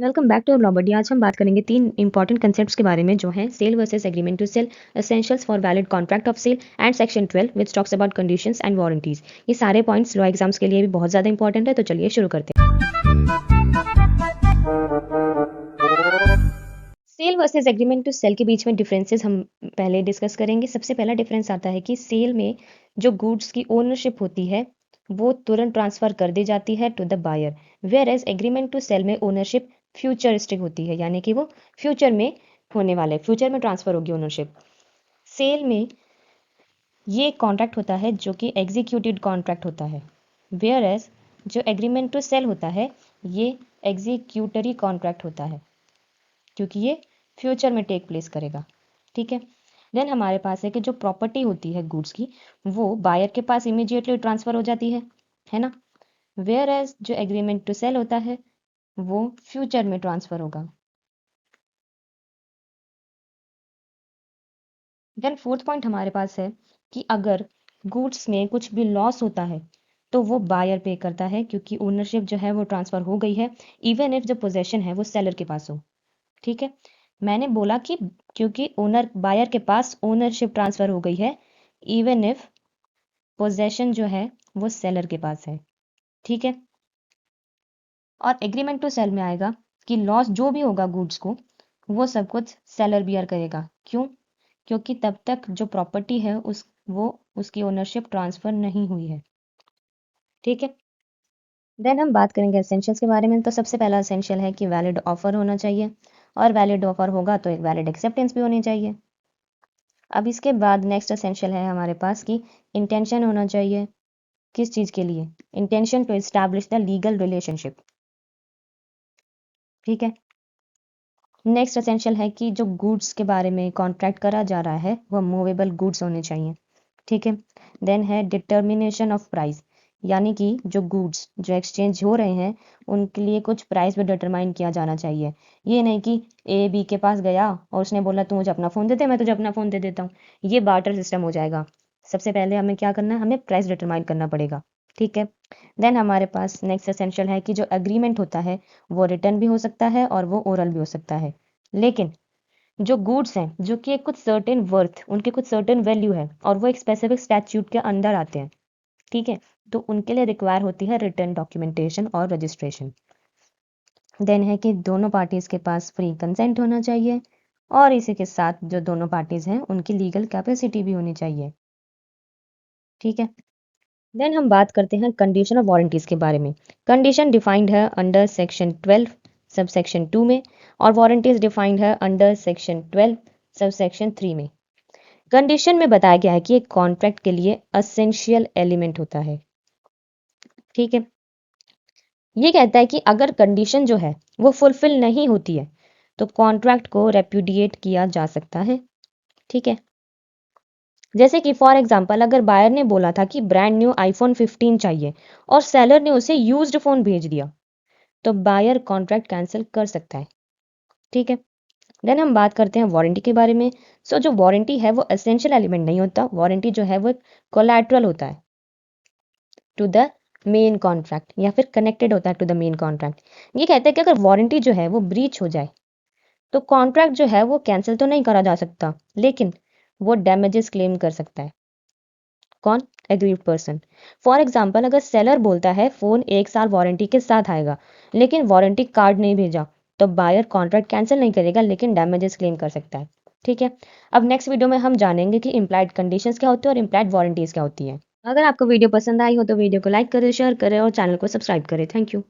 Welcome back to ब्लॉबडी। आज हम बात करेंगे तीन इंपॉर्टेंट कंसेप्ट्स के बारे में जो हैं sale versus agreement to sale, essentials for valid contract of sale and section 12 which talks about conditions and warranties. ये सारे पॉइंट्स लॉ एग्जाम्स के लिए भी बहुत ज़्यादा इंपॉर्टेंट है, तो चलिए शुरू करते हैं। Sale versus agreement to sale के बीच में डिफरेंसेस हम पहले डिस्कस करेंगे। सबसे पहला डिफरेंस आता है कि सेल में जो गुड्स की ओनरशिप होती है वो तुरंत ट्रांसफर कर दी जाती है to the buyer, whereas agreement to sale में ओनरशिप फ्यूचरिस्टिक होती है, यानी कि वो फ्यूचर में होने वाला है, फ्यूचर में ट्रांसफर होगी ओनरशिप। सेल में ये कॉन्ट्रैक्ट होता है जो कि एग्जीक्यूटेड कॉन्ट्रैक्ट होता है, वेयर एज जो एग्रीमेंट टू सेल होता है ये एग्जीक्यूटरी कॉन्ट्रैक्ट होता है, क्योंकि ये फ्यूचर में टेक प्लेस करेगा। ठीक है। देन हमारे पास है कि जो प्रॉपर्टी होती है गुड्स की वो बायर के पास इमीडिएटली ट्रांसफर हो जाती है ना। वेयर एज जो एग्रीमेंट टू सेल होता है वो फ्यूचर में ट्रांसफर होगा। देन फोर्थ पॉइंट हमारे पास है कि अगर गुड्स में कुछ भी लॉस होता है तो वो बायर पे करता है, क्योंकि ओनरशिप जो है वो ट्रांसफर हो गई है, इवन इफ जो पोजेशन है वो सेलर के पास हो। ठीक है। मैंने बोला कि क्योंकि ओनर बायर के पास ओनरशिप ट्रांसफर हो गई है, इवन इफ पोजेशन जो है वो सेलर के पास है। ठीक है। और एग्रीमेंट टू सेल में आएगा कि लॉस जो भी होगा गुड्स को वो सब कुछ सेलर बियर करेगा। क्यों? क्योंकि तब तक जो प्रॉपर्टी है उसकी ओनरशिप ट्रांसफर नहीं हुई है। ठीक है। देन हम बात करेंगे एसेंशियल्स के बारे में। तो सबसे पहला एसेंशियल है कि वैलिड ऑफर होना चाहिए, और वैलिड ऑफर होगा तो एक वैलिड एक्सेप्टेंस भी होनी चाहिए। अब इसके बाद नेक्स्ट एसेंशियल है हमारे पास कि इंटेंशन होना चाहिए। किस चीज़ के लिए? Intention to establish the legal relationship. ठीक है। नेक्स्ट एसेंशियल है कि जो गुड्स के बारे में कॉन्ट्रैक्ट करा जा रहा है वह मूवेबल गुड्स होने चाहिए। ठीक है। देन है डिटर्मिनेशन ऑफ प्राइस, यानी कि जो गुड्स जो एक्सचेंज हो रहे हैं उनके लिए कुछ प्राइस भी डिटरमाइन किया जाना चाहिए। ये नहीं कि ए बी के पास गया और उसने बोला तू मुझे अपना फ़ोन दे दे, मैं तुझे अपना फ़ोन दे देता हूँ। ये बार्टर सिस्टम हो जाएगा। सबसे पहले हमें क्या करना है, हमें प्राइस डिटरमाइन करना पड़ेगा। ठीक है। देन हमारे पास नेक्स्ट एसेंशियल है कि जो एग्रीमेंट होता है वो रिटर्न भी हो सकता है और वो ओरल भी हो सकता है, लेकिन जो गुड्स हैं जो कि एक कुछ सर्टेन वर्थ, उनके कुछ सर्टेन वैल्यू है और वो एक स्पेसिफिक स्टैट्यूट के अंदर आते हैं। ठीक है। तो उनके लिए रिक्वायर होती है रिटर्न डॉक्यूमेंटेशन और रजिस्ट्रेशन। देन है कि दोनों पार्टीज के पास फ्री कंसेंट होना चाहिए, और इसी के साथ जो दोनों पार्टीज हैं उनकी लीगल कैपेसिटी भी होनी चाहिए। ठीक है। देन हम बात करते हैं कंडीशन और वारंटीज के बारे में। कंडीशन डिफाइंड है अंडर सेक्शन 12 सब सेक्शन 2 में, और वारंटीज डिफाइंड है अंडर सेक्शन 12 सब सेक्शन 3 में। कंडीशन में बताया गया है कि एक कॉन्ट्रैक्ट के लिए असेंशियल एलिमेंट होता है। ठीक है। ये कहता है कि अगर कंडीशन जो है वो फुलफिल नहीं होती है तो कॉन्ट्रैक्ट को रेप्यूडिएट किया जा सकता है। ठीक है। जैसे कि फॉर एग्जांपल अगर बायर ने बोला था कि ब्रांड न्यू आईफोन 15 चाहिए और सेलर ने उसे यूज्ड फोन भेज दिया, तो बायर कॉन्ट्रैक्ट कैंसिल कर सकता है। ठीक है। देन हम बात करते हैं वारंटी के बारे में। जो वारंटी है वो एसेंशियल एलिमेंट नहीं होता, वारंटी जो है वो कोलैटरल होता है टू द मेन कॉन्ट्रैक्ट, या फिर कनेक्टेड होता है टू द मेन कॉन्ट्रैक्ट। ये कहते हैं कि अगर वारंटी जो है वो ब्रीच हो जाए तो कॉन्ट्रैक्ट जो है वो कैंसिल तो नहीं करा जा सकता, लेकिन वो डैमेजेस क्लेम कर सकता है। कौन? Agreed person. फॉर एग्जाम्पल अगर सेलर बोलता है फोन 1 साल वारंटी के साथ आएगा लेकिन वारंटी कार्ड नहीं भेजा, तो बायर कॉन्ट्रैक्ट कैंसिल नहीं करेगा लेकिन डैमेजेस क्लेम कर सकता है। ठीक है। अब नेक्स्ट वीडियो में हम जानेंगे कि इम्प्लाइड कंडीशंस क्या होती है और इम्प्लाइड वारंटीज क्या होती है। अगर आपको वीडियो पसंद आई हो तो वीडियो को लाइक करें, शेयर करें और चैनल को सब्सक्राइब करें। Thank you.